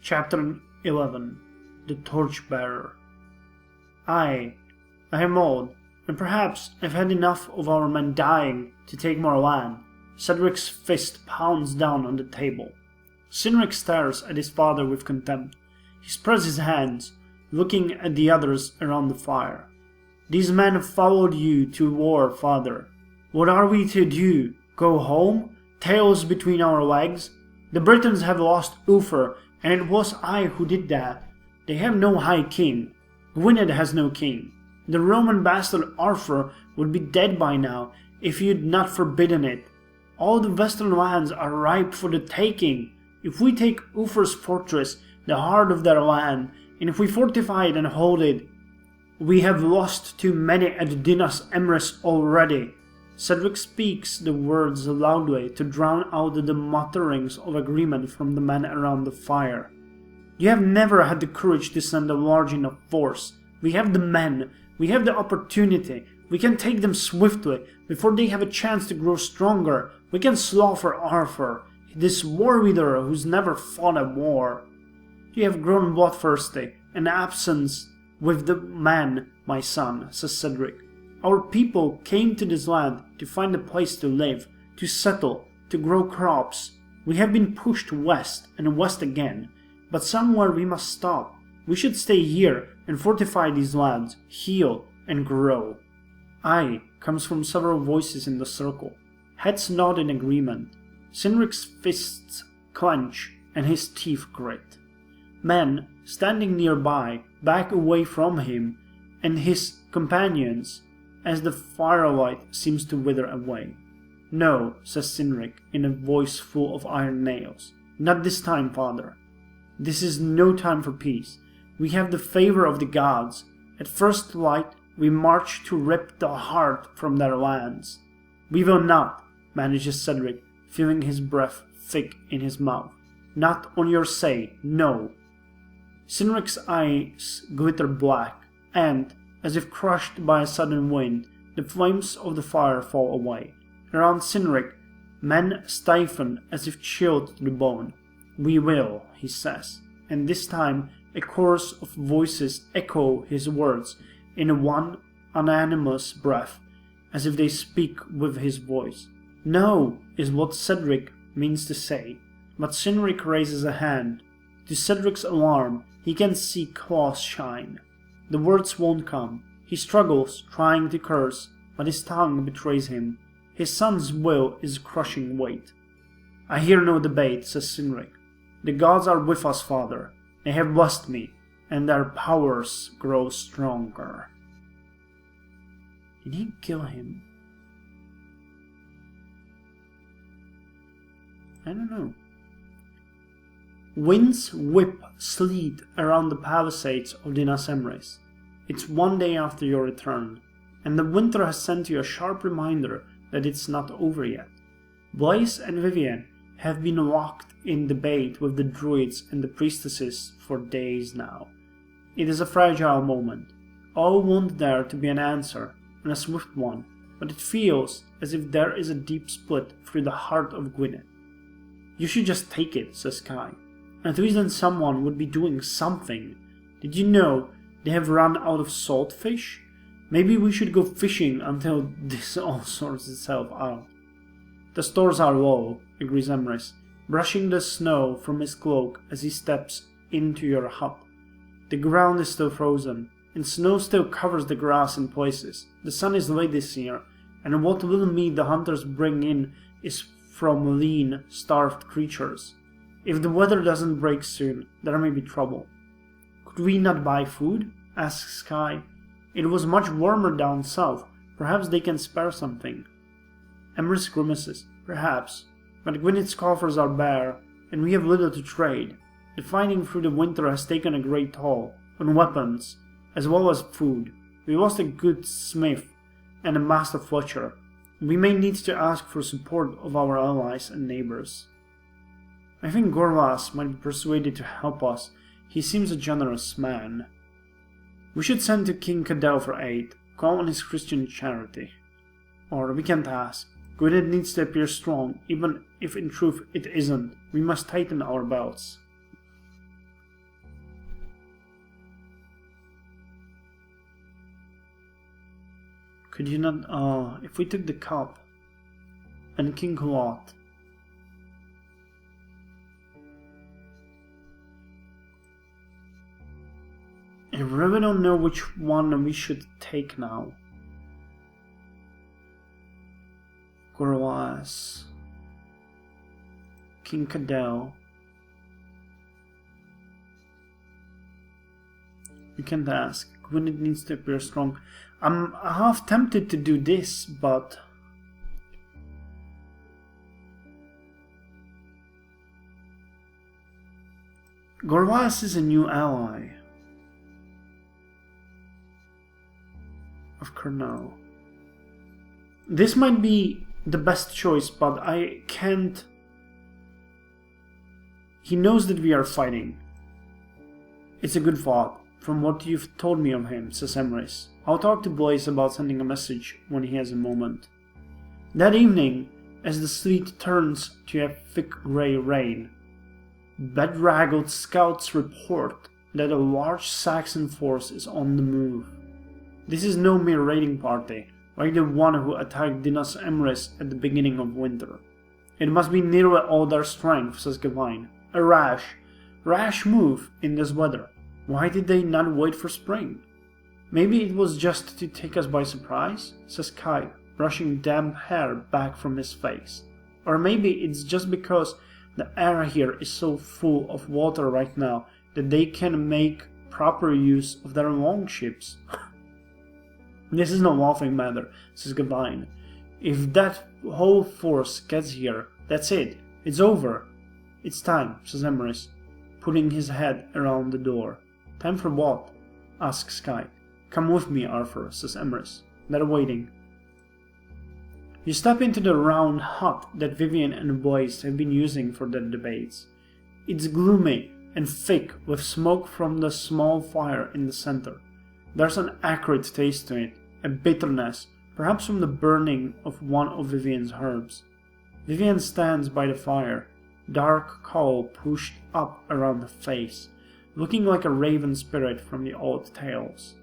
Chapter 11. The Torchbearer. I am old, and perhaps I've had enough of our men dying to take more land. Cedric's fist pounds down on the table. Cynric stares at his father with contempt. He spreads his hands, looking at the others around the fire. These men have followed you to war, father. What are we to do? Go home? Tails between our legs? The Britons have lost Uther, and it was I who did that. They have no high king. Gwynedd has no king. The Roman bastard Arthur would be dead by now if you'd not forbidden it. All the western lands are ripe for the taking. If we take Uther's fortress, the heart of their land, and if we fortify it and hold it, we have lost too many at Dinas Emrys already. Cedric speaks the words loudly to drown out the mutterings of agreement from the men around the fire. You have never had the courage to send a large enough force. We have the men, we have the opportunity, we can take them swiftly, before they have a chance to grow stronger. We can slaughter Arthur, this war-leader who's never fought a war. You have grown bloodthirsty, and absence with the man, my son, says Cedric. Our people came to this land to find a place to live, to settle, to grow crops. We have been pushed west and west again, but somewhere we must stop. We should stay here and fortify these lands, heal and grow. Aye, comes from several voices in the circle. Heads nod in agreement. Cynric's fists clench and his teeth grit. Men, standing nearby, back away from him and his companions as the firelight seems to wither away. No, says Cynric in a voice full of iron nails. Not this time, father. This is no time for peace. We have the favor of the gods. At first light, we march to rip the heart from their lands. We will not, manages Cedric, feeling his breath thick in his mouth. Not on your say, no. Cynric's eyes glitter black, and, as if crushed by a sudden wind, the flames of the fire fall away. Around Cynric, men stiffen as if chilled to the bone. We will, he says, and this time a chorus of voices echo his words in one unanimous breath, as if they speak with his voice. No, is what Cedric means to say, but Cynric raises a hand. To Cedric's alarm, he can see claws shine. The words won't come. He struggles, trying to curse, but his tongue betrays him. His son's will is a crushing weight. I hear no debate, says Cynric. The gods are with us, father. They have blessed me, and their powers grow stronger. Did he kill him? I don't know. Winds whip sleet around the palisades of Dinas Emrys. It's one day after your return, and the winter has sent you a sharp reminder that it's not over yet. Blaise and Vivian have been locked in debate with the druids and the priestesses for days now. It is a fragile moment. All want there to be an answer, and a swift one, but it feels as if there is a deep split through the heart of Gwynedd. You should just take it, says Kai. At least then someone would be doing something. Did you know they have run out of salt fish? Maybe we should go fishing until this all sorts itself out. The stores are low, agrees Emrys, brushing the snow from his cloak as he steps into your hut. The ground is still frozen, and snow still covers the grass in places. The sun is late this year, and what little meat the hunters bring in is from lean, starved creatures. If the weather doesn't break soon, there may be trouble. Could we not buy food? Asks Kai. It was much warmer down south. Perhaps they can spare something. Emrys grimaces. Perhaps. But Gwynedd's coffers are bare, and we have little to trade. The fighting through the winter has taken a great toll, on weapons, as well as food. We lost a good smith and a master fletcher. We may need to ask for support of our allies and neighbors. I think Gorlas might be persuaded to help us. He seems a generous man. We should send to King Cadell for aid, call on his Christian charity. Or we can't ask. Gwynedd needs to appear strong, even if in truth it isn't. We must tighten our belts. Could you not... if we took the cup and King Lot... I really don't know which one we should take now. Gorwas, King Cadell. We can't ask. Gwynedd needs to appear strong. I'm half tempted to do this, but... Gorwas is a new ally of Colonel. This might be the best choice, but I can't... He knows that we are fighting. It's a good thought, from what you've told me of him, says Emrys. I'll talk to Blaze about sending a message when he has a moment. That evening, as the sleet turns to a thick grey rain, bedraggled scouts report that a large Saxon force is on the move. This is no mere raiding party, like the one who attacked Dinas Emrys at the beginning of winter. It must be nearly all their strength, says Gawain. A rash move in this weather. Why did they not wait for spring? Maybe it was just to take us by surprise, says Kai, brushing damp hair back from his face. Or maybe it's just because the air here is so full of water right now that they can make proper use of their longships. This is no laughing matter, says Gawain. If that whole force gets here, that's it. It's over. It's time, says Emrys, putting his head around the door. Time for what? Asks Kai. Come with me, Arthur, says Emrys. They're waiting. You step into the round hut that Vivian and Blaze have been using for their debates. It's gloomy and thick with smoke from the small fire in the center. There's an acrid taste to it, a bitterness, perhaps from the burning of one of Vivian's herbs. Vivian stands by the fire, dark cowl pushed up around the face, looking like a raven spirit from the old tales.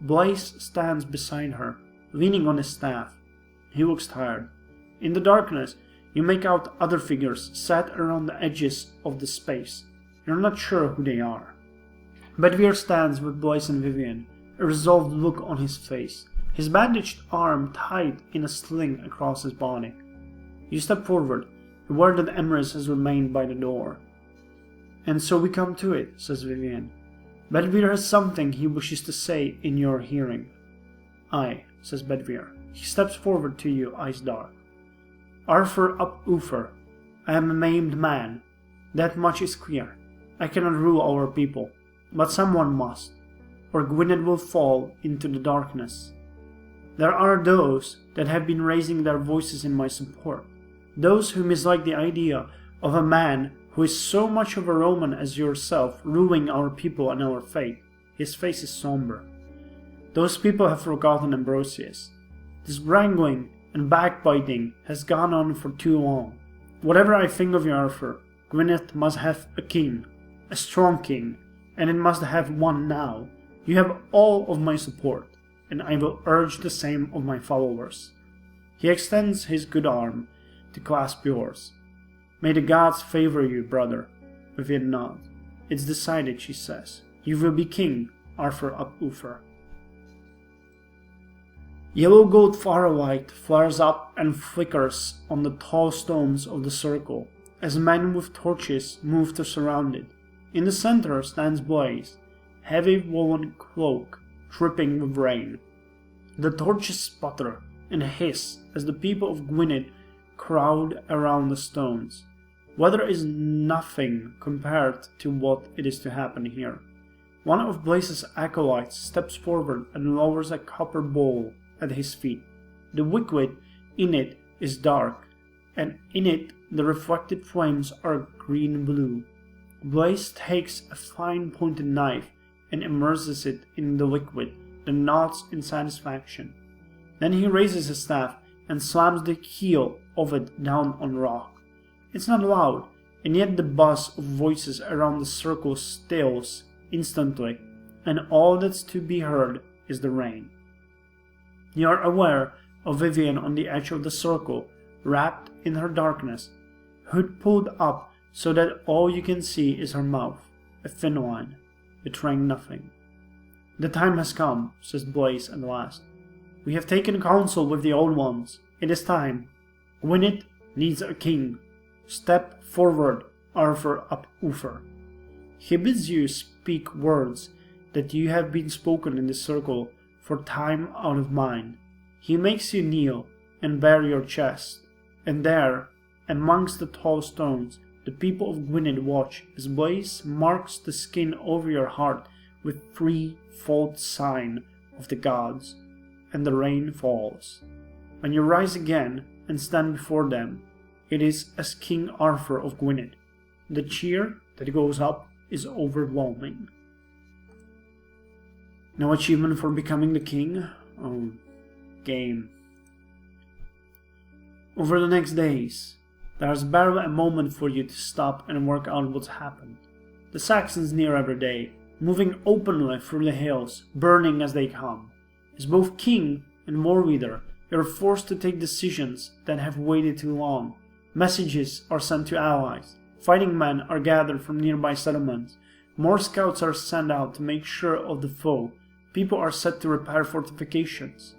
Blaze stands beside her, leaning on his staff. He looks tired. In the darkness, you make out other figures sat around the edges of the space. You're not sure who they are. Bedwyr stands with Blaze and Vivian, a resolved look on his face, his bandaged arm tied in a sling across his body. You step forward, aware that Emrys has remained by the door. And so we come to it, says Vivian. Bedwyr has something he wishes to say in your hearing. Aye, says Bedwyr. He steps forward to you, eyes dark. Arthur up Uther, I am a maimed man. That much is clear. I cannot rule our people, but someone must, or Gwynedd will fall into the darkness. There are those that have been raising their voices in my support, those who mislike the idea of a man who is so much of a Roman as yourself ruling our people and our fate. His face is somber. Those people have forgotten Ambrosius. This wrangling and backbiting has gone on for too long. Whatever I think of you, Arthur, Gwynedd must have a king, a strong king, and it must have one now. You have all of my support, and I will urge the same of my followers. He extends his good arm to clasp yours. May the gods favor you, brother. Vivian nods. It's decided, she says. You will be king, Arthur up Uther. Yellow gold firelight flares up and flickers on the tall stones of the circle, as men with torches move to surround it. In the center stands Blaze, heavy woolen cloak dripping with rain. The torches sputter and hiss as the people of Gwynedd crowd around the stones. Weather is nothing compared to what it is to happen here. One of Blaze's acolytes steps forward and lowers a copper bowl at his feet. The liquid in it is dark, and in it the reflected flames are green-blue. Blaze takes a fine pointed knife and immerses it in the liquid, then nods in satisfaction. Then he raises his staff and slams the heel of it down on rock. It's not loud, and yet the buzz of voices around the circle stills instantly, and all that's to be heard is the rain. You are aware of Vivian on the edge of the circle, wrapped in her darkness, hood pulled up so that all you can see is her mouth, a thin line, betraying nothing. "The time has come," says Blaze at last. "We have taken counsel with the Old Ones. It is time. Gwynedd needs a king. Step forward, Arthur ap Uther." He bids you speak words that you have been spoken in this circle for time out of mind. He makes you kneel and bare your chest, and there, amongst the tall stones, the people of Gwynedd watch as Blaze marks the skin over your heart with threefold sign of the gods, and the rain falls. When you rise again and stand before them, it is as King Arthur of Gwynedd. The cheer that goes up is overwhelming. No achievement for becoming the king? Oh, game. Over the next days, there's barely a moment for you to stop and work out what's happened. The Saxons near every day, moving openly through the hills, burning as they come. As both king and war leader, you are forced to take decisions that have waited too long. Messages are sent to allies. Fighting men are gathered from nearby settlements. More scouts are sent out to make sure of the foe. People are set to repair fortifications.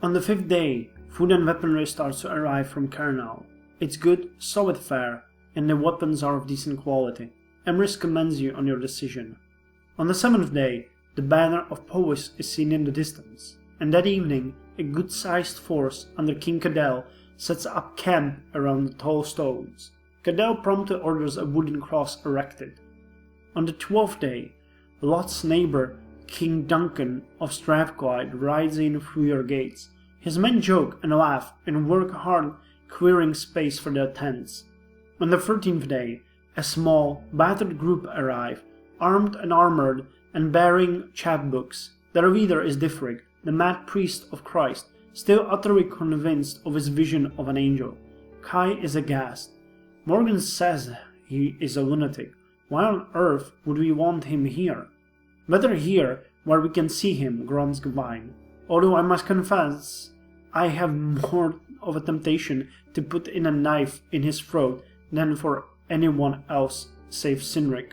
On the 5th day, food and weaponry starts to arrive from Kernal. It's good, solid fare, and the weapons are of decent quality. Emrys commends you on your decision. On the 7th day, the banner of Powys is seen in the distance, and that evening, a good-sized force under King Cadell sets up camp around the tall stones. Cadell promptly orders a wooden cross erected. On the 12th day, Lot's neighbor, King Duncan of Strathclyde, rides in through your gates. His men joke and laugh and work hard clearing space for their tents. On the 13th day, a small, battered group arrive, armed and armored and bearing chapbooks. Their leader is Dithric, the mad priest of Christ, still utterly convinced of his vision of an angel. Kai is aghast. Morgan says he is a lunatic. Why on earth would we want him here? Better here, where we can see him, grunts Gawain. Although I must confess, I have more of a temptation to put in a knife in his throat than for anyone else save Cynric.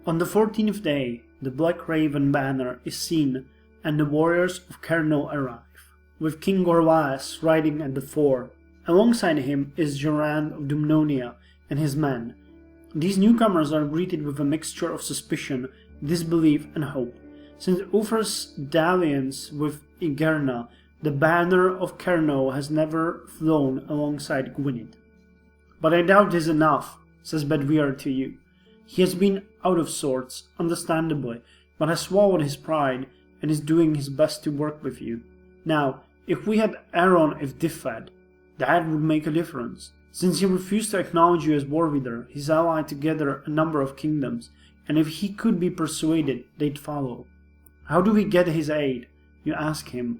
On the 14th day, the Black Raven banner is seen, and the warriors of Kernel arrive, with King Gorlas riding at the fore. Alongside him is Jorand of Dumnonia and his men. These newcomers are greeted with a mixture of suspicion, disbelief and hope. Since Uther's dalliance with Igerna, the banner of Kernel has never flown alongside Gwynedd. "But I doubt this enough," says Bedwyr to you. He has been out of sorts, understandably, but has swallowed his pride and is doing his best to work with you. Now, if we had Aeron if Diffad, that would make a difference. Since he refused to acknowledge you as war leader, he's allied together a number of kingdoms, and if he could be persuaded, they'd follow. How do we get his aid? You ask him.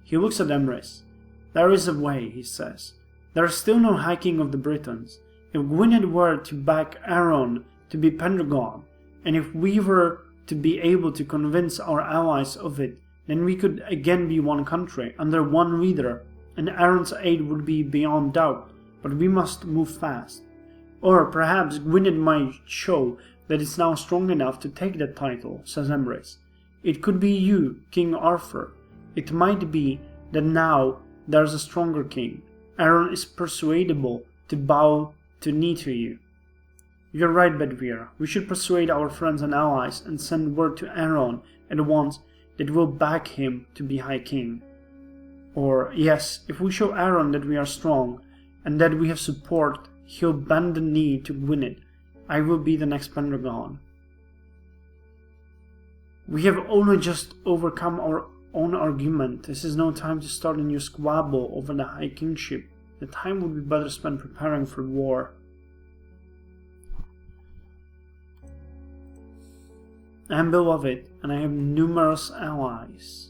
He looks at Emrys. There is a way, he says. There is still no High King of the Britons. If Gwynedd were to back Aeron to be Pendragon, and if we were to be able to convince our allies of it, then we could again be one country, under one leader, and Aeron's aid would be beyond doubt, but we must move fast. Or perhaps Gwynedd might show that it's now strong enough to take that title, says Emrys. It could be you, King Arthur. It might be that now there's a stronger king. Aeron is persuadable to bow the knee to you. You're right, Bedwyr. We should persuade our friends and allies and send word to Aeron at once that we'll back him to be High King. Or, yes, if we show Aeron that we are strong, and that we have support, he'll bend the knee to Gwynedd. I will be the next Pendragon. We have only just overcome our own argument. This is no time to start a new squabble over the High Kingship. The time would be better spent preparing for war. I am beloved, and I have numerous allies.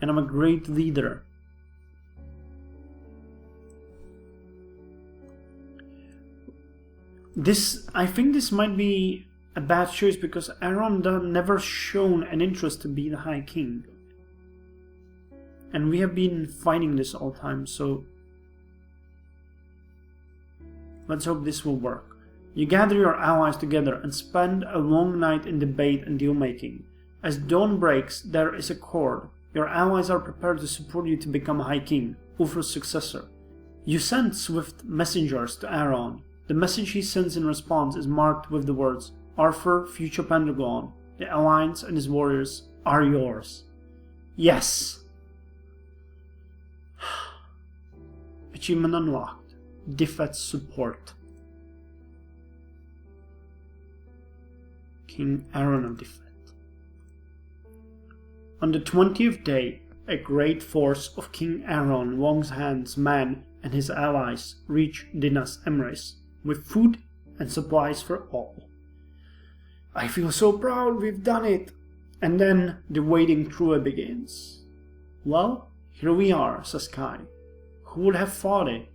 And I'm a great leader. I think this might be a bad choice because Aeron never shown an interest to be the High King. And we have been fighting this all the time, so let's hope this will work. You gather your allies together and spend a long night in debate and deal-making. As dawn breaks, there is a accord. Your allies are prepared to support you to become High King, Ulfr's successor. You send swift messengers to Aaron. The message he sends in response is marked with the words, Arthur, future Pendragon, the Alliance and his warriors are yours. Yes! Achievement unlocked. Defet support. King Aaron of Defet. On the 20th day, a great force of King Aaron, Longhand's men and his allies reach Dinas Emrys with food and supplies for all. I feel so proud we've done it! And then the wading through it begins. Well, here we are, says Kai. Who would have thought it?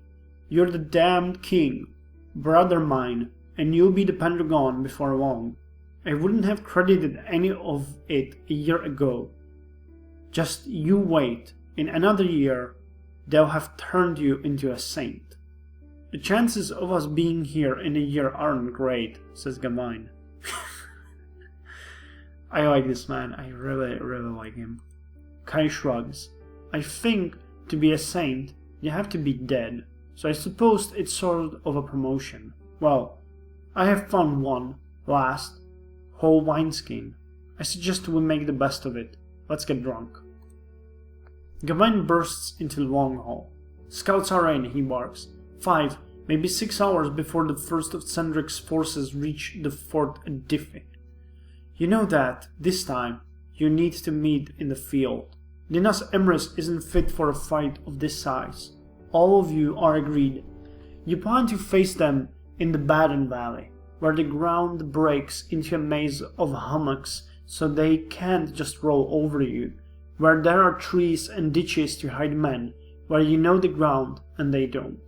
You're the damned king, brother mine, and you'll be the Pendragon before long. I wouldn't have credited any of it a year ago. Just you wait, in another year, they'll have turned you into a saint. The chances of us being here in a year aren't great, says Gawain. I like this man, I really like him. Kai shrugs. I think to be a saint, you have to be dead, so I suppose it's sort of a promotion. Well, I have found one, last, whole wineskin. I suggest we make the best of it. Let's get drunk. Gawain bursts into the long hall. Scouts are in, he barks. 5, maybe 6 hours before the first of Cendric's forces reach the fort at Diffie. You know that, this time, you need to meet in the field. Dinas Emrys isn't fit for a fight of this size. All of you are agreed. You plan to face them in the Baden Valley, where the ground breaks into a maze of hummocks so they can't just roll over you, where there are trees and ditches to hide men, where you know the ground and they don't.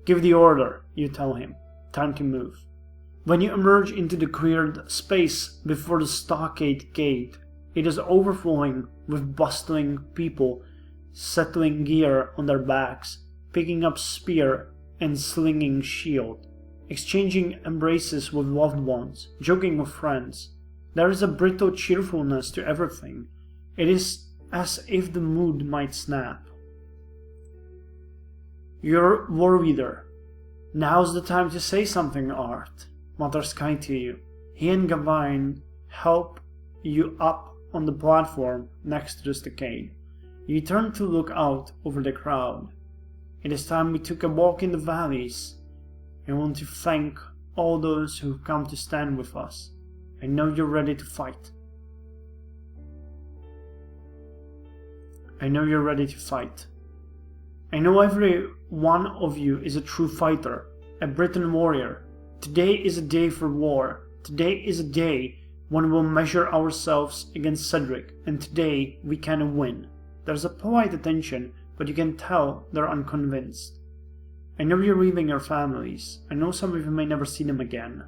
Give the order, you tell him. Time to move. When you emerge into the cleared space before the stockade gate, it is overflowing with bustling people settling gear on their backs, picking up spear and slinging shield, exchanging embraces with loved ones, joking with friends. There is a brittle cheerfulness to everything. It is as if the mood might snap. You're war leader. Now's the time to say something, Art, mutters Kai to you. He and Gawain help you up on the platform next to the stockade. You turn to look out over the crowd. It is time we took a walk in the valleys. I want to thank all those who've come to stand with us. I know you're ready to fight. I know you're ready to fight. I know every one of you is a true fighter, a Briton warrior. Today is a day for war. Today is a day when we'll measure ourselves against Cedric, and today we can win. There's a polite attention, but you can tell they're unconvinced. I know you're leaving your families. I know some of you may never see them again.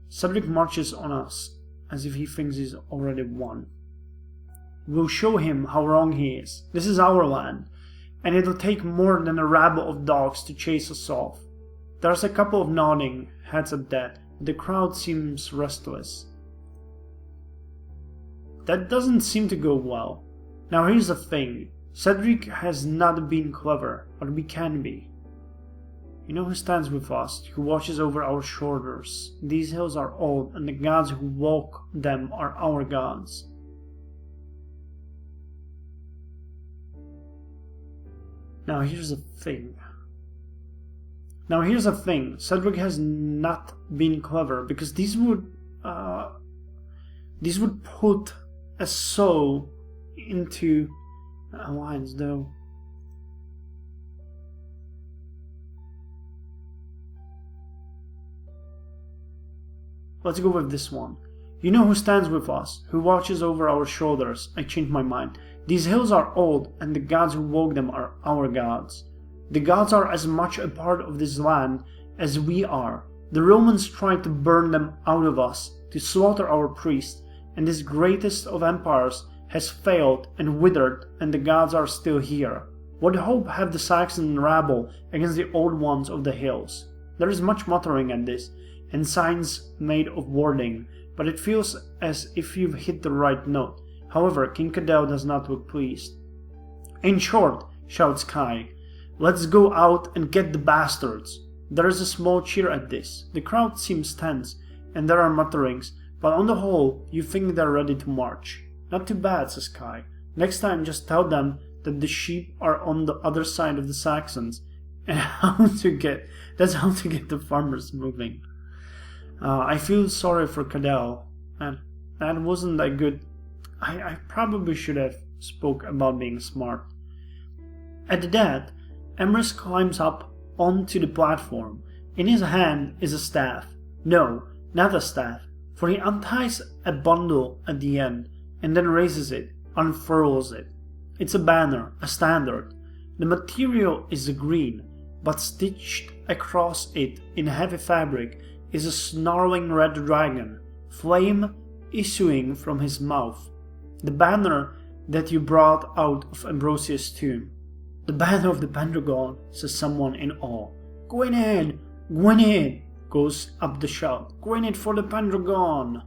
Cedric marches on us as if he thinks he's already won. We'll show him how wrong he is. This is our land, and it'll take more than a rabble of dogs to chase us off. There's a couple of nodding heads at that, but the crowd seems restless. That doesn't seem to go well. Now here's the thing. Cedric has not been clever, but we can be. You know who stands with us, who watches over our shoulders. These hills are old, and the gods who walk them are our gods. Now here's the thing. Cedric has not been clever, because these would put a soul into alliance, though. Let's go with this one. You know who stands with us, who watches over our shoulders. I changed my mind. These hills are old, and the gods who walk them are our gods. The gods are as much a part of this land as we are. The Romans tried to burn them out of us, to slaughter our priests, and this greatest of empires has failed and withered, and the gods are still here. What hope have the Saxon rabble against the old ones of the hills? There is much muttering at this, and signs made of wording, but it feels as if you've hit the right note. However, King Cadell does not look pleased. "In short," shouts Kai, "let's go out and get the bastards." There is a small cheer at this. The crowd seems tense, and there are mutterings, but on the whole, you think they're ready to march. "Not too bad," says Kai. "Next time just tell them that the sheep are on the other side of the Saxons, and that's how to get the farmers moving." I feel sorry for Cadell, and that wasn't that good. I probably should have spoke about being smart. At that, Emrys climbs up onto the platform. In his hand is a staff. No, not a staff, for he unties a bundle at the end, and then raises it, unfurls it. It's a banner, a standard. The material is green, but stitched across it in heavy fabric is a snarling red dragon, flame issuing from his mouth. The banner that you brought out of Ambrosia's tomb. "The banner of the Pendragon," says someone in awe. "Gwynedd! Gwynedd!" goes up the shout. "Gwynedd for the Pendragon!"